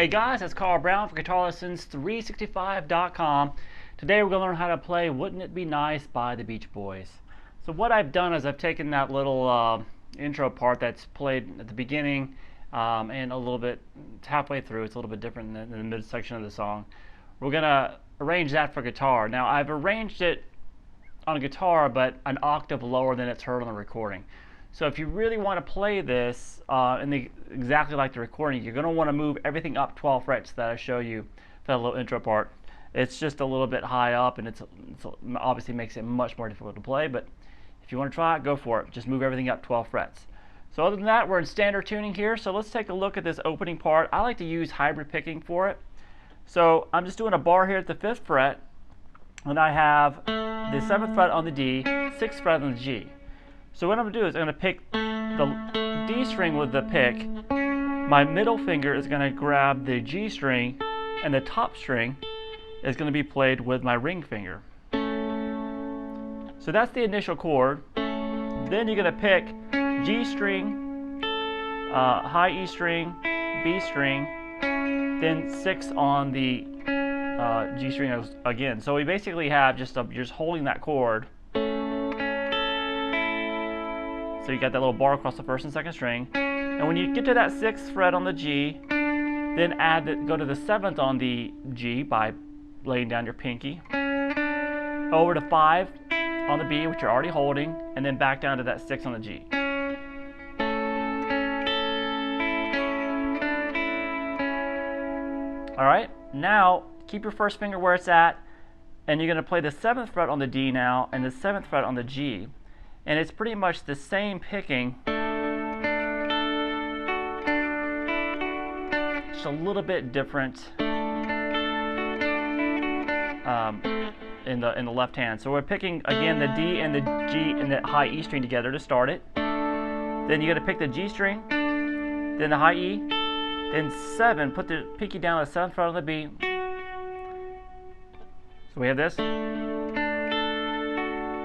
Hey guys, it's Carl Brown for GuitarLessons365.com. Today we're going to learn how to play Wouldn't It Be Nice by the Beach Boys. So what I've done is I've taken that little intro part that's played at the beginning and a little bit halfway through. It's a little bit different than the midsection of the song. We're going to arrange that for guitar. Now I've arranged it on a guitar but an octave lower than it's heard on the recording. So if you really want to play this exactly like the recording, you're going to want to move everything up 12 frets that I show you for that little intro part. It's just a little bit high up, and it obviously makes it much more difficult to play, but if you want to try it, go for it. Just move everything up 12 frets. So other than that, we're in standard tuning here, so let's take a look at this opening part. I like to use hybrid picking for it. So I'm just doing a bar here at the 5th fret, and I have the 7th fret on the D, 6th fret on the G. So what I'm going to do is I'm going to pick the D string with the pick. My middle finger is going to grab the G string, and the top string is going to be played with my ring finger. So that's the initial chord. Then you're going to pick G string, high E string, B string, then 6 on the G string again. So we basically have just holding that chord. So you got that little bar across the 1st and 2nd string. And when you get to that 6th fret on the G, then go to the 7th on the G by laying down your pinky. Over to 5 on the B, which you're already holding, and then back down to that 6 on the G. Alright, now keep your first finger where it's at, and you're going to play the 7th fret on the D now, and the 7th fret on the G. And it's pretty much the same picking, just a little bit different in the left hand. So we're picking again the D and the G and the high E string together to start it. Then you got to pick the G string, then the high E, then 7. Put the pinky down on the 7th fret on the B. So we have this.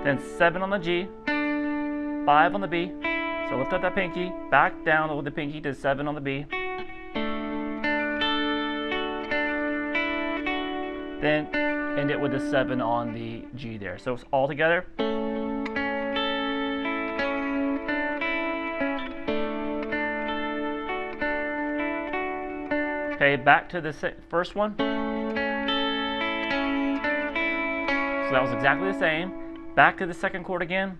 Then 7 on the G. 5 on the B, so lift up that pinky, back down with the pinky to 7 on the B. Then end it with the 7 on the G there. So it's all together. Okay, back to the first one. So that was exactly the same. Back to the 2nd chord again.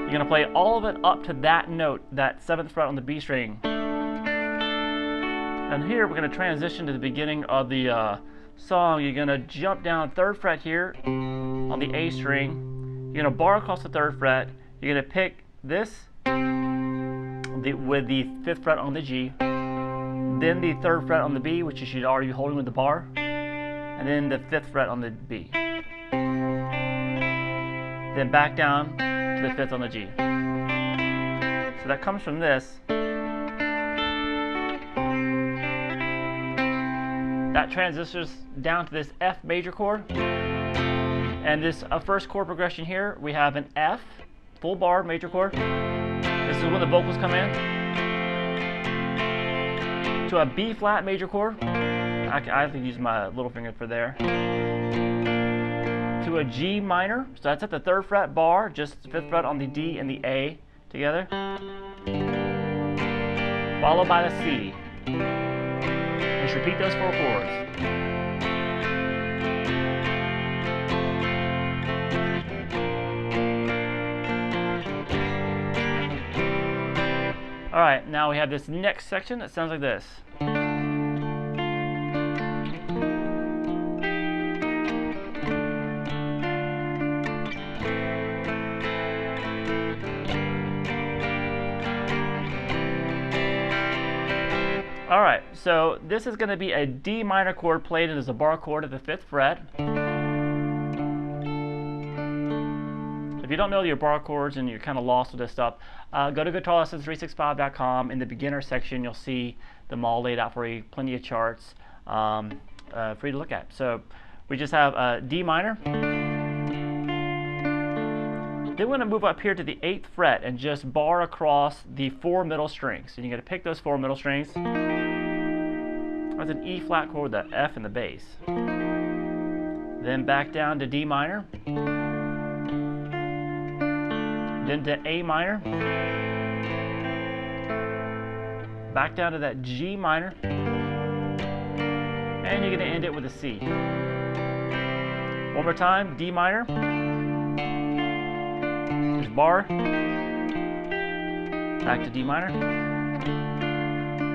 You're going to play all of it up to that note, that 7th fret on the B string. And here we're going to transition to the beginning of the song. You're going to jump down 3rd fret here on the A string. You're going to bar across the 3rd fret. You're going to pick this with the 5th fret on the G. Then the 3rd fret on the B, which you should already be holding with the bar. And then the 5th fret on the B. Then back down to the 5th on the G. So that comes from this. That transitions down to this F major chord. And this first chord progression here, we have an F, full bar major chord. This is when the vocals come in. To a B flat major chord. I have to use my little finger for there. To a G minor, so that's at the 3rd fret bar, just the 5th fret on the D and the A together, followed by the C. Just repeat those 4 chords. Alright, now we have this next section that sounds like this. Alright, so this is going to be a D minor chord played as a bar chord at the 5th fret. If you don't know your bar chords and you're kind of lost with this stuff, go to GuitarLessons365.com. In the beginner section, you'll see them all laid out for you, plenty of charts for you to look at. So we just have a D minor. Then we're going to move up here to the 8th fret and just bar across the 4 middle strings. And you're going to pick those 4 middle strings. That's an E flat chord with the F in the bass. Then back down to D minor. Then to A minor. Back down to that G minor. And you're going to end it with a C. One more time, D minor. There's barre. Back to D minor.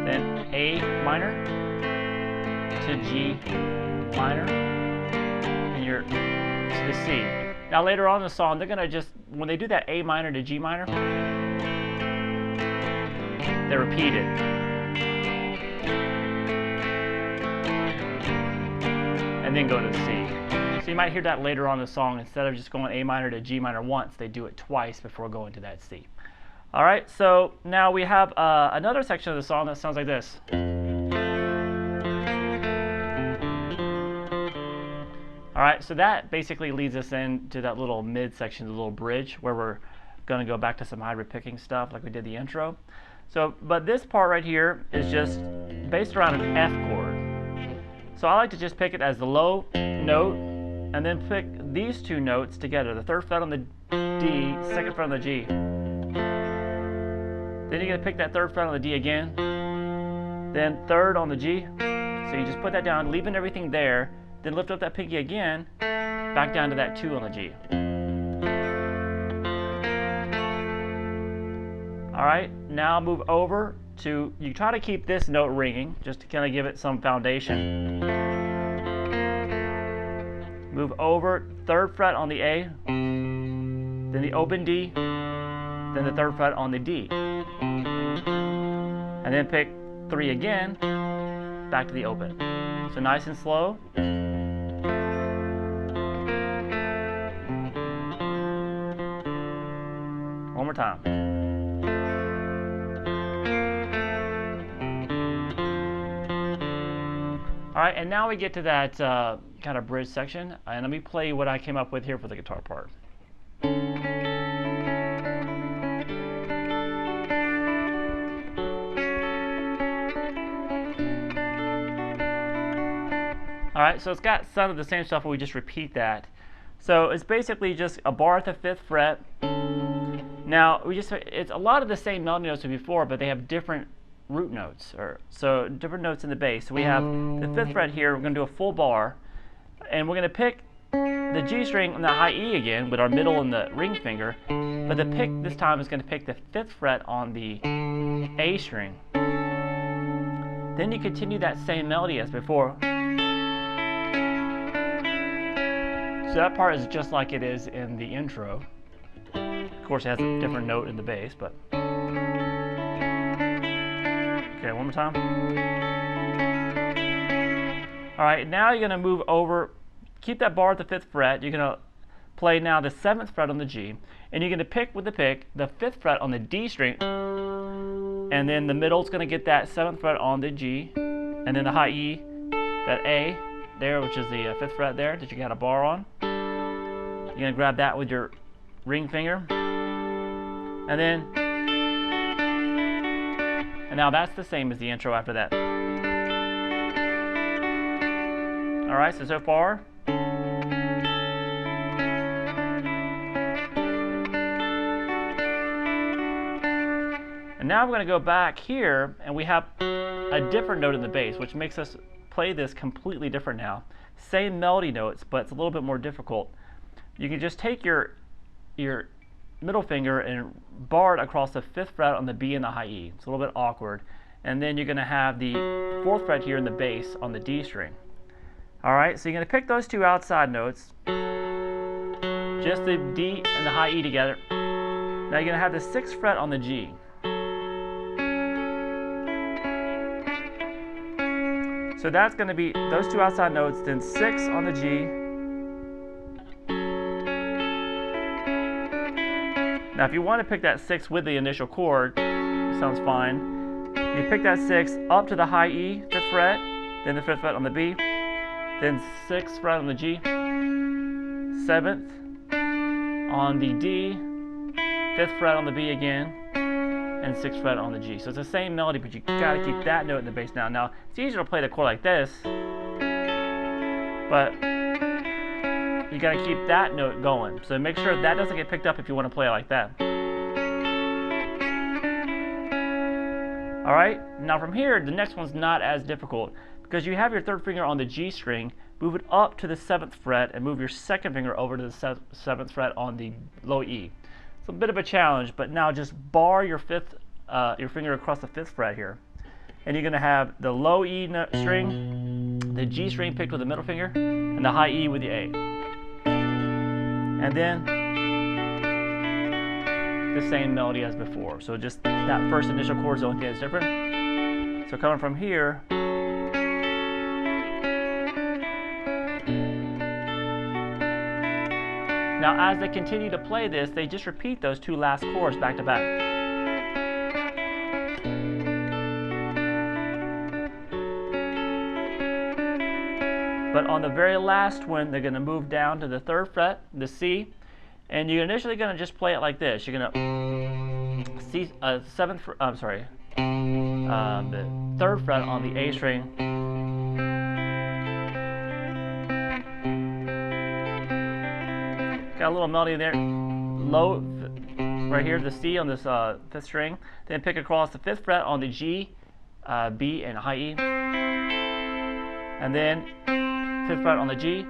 Then A minor to G minor. And you're to the C. Now later on in the song, they're going to just, when they do that A minor to G minor, they repeat it. And then go to the C. So you might hear that later on in the song. Instead of just going A minor to G minor once, they do it twice before going to that C. All right, so now we have another section of the song that sounds like this. All right, so that basically leads us into that little mid section, the little bridge, where we're going to go back to some hybrid picking stuff like we did the intro. So, but this part right here is just based around an F chord. So I like to just pick it as the low note, and then pick these two notes together, the third fret on the D, second fret on the G. Then you're going to pick that third fret on the D again, then third on the G. So you just put that down, leaving everything there, then lift up that pinky again, back down to that 2 on the G. All right, now move over to, you try to keep this note ringing, just to kind of give it some foundation. Move over, third fret on the A, then the open D, then the third fret on the D. And then pick 3 again, back to the open. So nice and slow. One more time. All right, and now we get to that kind of bridge section, and let me play what I came up with here for the guitar part. All right, so it's got some of the same stuff, but we just repeat that. So it's basically just a barre at the 5th fret. Now it's a lot of the same melody notes as before, but they have different root notes, so different notes in the bass. So we have the 5th fret here. We're going to do a full barre, and we're going to pick the G string on the high E again with our middle and the ring finger, but the pick this time is going to pick the 5th fret on the A string. Then you continue that same melody as before. So that part is just like it is in the intro. Of course, it has a different note in the bass, but okay, one more time. All right, now you're going to move over, keep that barre at the 5th fret. You're going to play now the 7th fret on the G, and you're going to pick with the pick the 5th fret on the D string, and then the middle is going to get that 7th fret on the G, and then the high E, that A there, which is the 5th fret there that you got a barre on. You're going to grab that with your ring finger, and then, and now that's the same as the intro after that. All right, so far. And now we're going to go back here, and we have a different note in the bass, which makes us play this completely different now. Same melody notes, but it's a little bit more difficult. You can just take your middle finger and barre it across the 5th fret on the B and the high E. It's a little bit awkward. And then you're going to have the 4th fret here in the bass on the D string. All right, so you're going to pick those two outside notes, just the D and the high E together. Now you're going to have the 6th fret on the G. So that's going to be those two outside notes, then 6 on the G. Now if you want to pick that 6 with the initial chord, sounds fine. You pick that 6 up to the high E, 5th fret, then the 5th fret on the B, then 6th fret on the G, 7th on the D, 5th fret on the B again, and 6th fret on the G. So it's the same melody, but you got to keep that note in the bass down. Now, it's easier to play the chord like this, but you got to keep that note going. So make sure that doesn't get picked up if you want to play it like that. All right, now from here, the next one's not as difficult because you have your 3rd finger on the G string, move it up to the 7th fret, and move your 2nd finger over to the 7th fret on the low E. It's a bit of a challenge, but now just bar your finger across the 5th fret here, and you're going to have the low E string, the G string picked with the middle finger, and the high E with the A. And then the same melody as before. So just that first initial chord is the only thing that's different. So coming from here, now as they continue to play this, they just repeat those 2 last chords back to back. But on the very last one, they're going to move down to the 3rd fret, the C, and you're initially going to just play it like this. You're going to C, the 3rd fret on the A string, got a little melody there, low right here, the C on this 5th string, then pick across the 5th fret on the G, B, and high E, and then 5th fret on the G,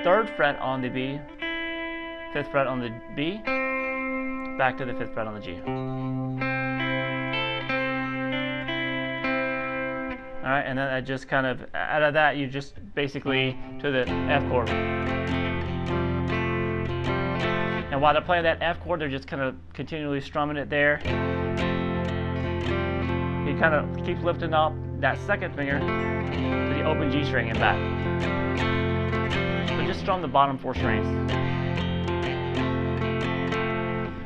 3rd fret on the B, 5th fret on the B, back to the 5th fret on the G. Alright, and then I just kind of, out of that, you just basically to the F chord. And while they're playing that F chord, they're just kind of continually strumming it there. You kind of keep lifting up that 2nd finger to the open G string and back. So just strum the bottom 4 strings.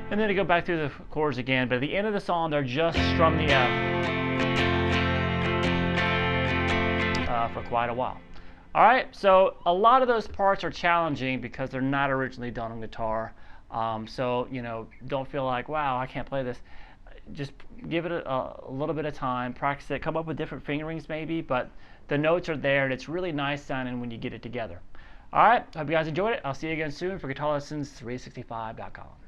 And then to go back through the chords again, but at the end of the song, they're just strum the F for quite a while. All right, so a lot of those parts are challenging because they're not originally done on guitar. So, you know, don't feel like, wow, I can't play this. Just give it a little bit of time, practice it, come up with different fingerings maybe, but the notes are there and it's really nice sounding when you get it together. All right, hope you guys enjoyed it. I'll see you again soon for guitarlessons365.com.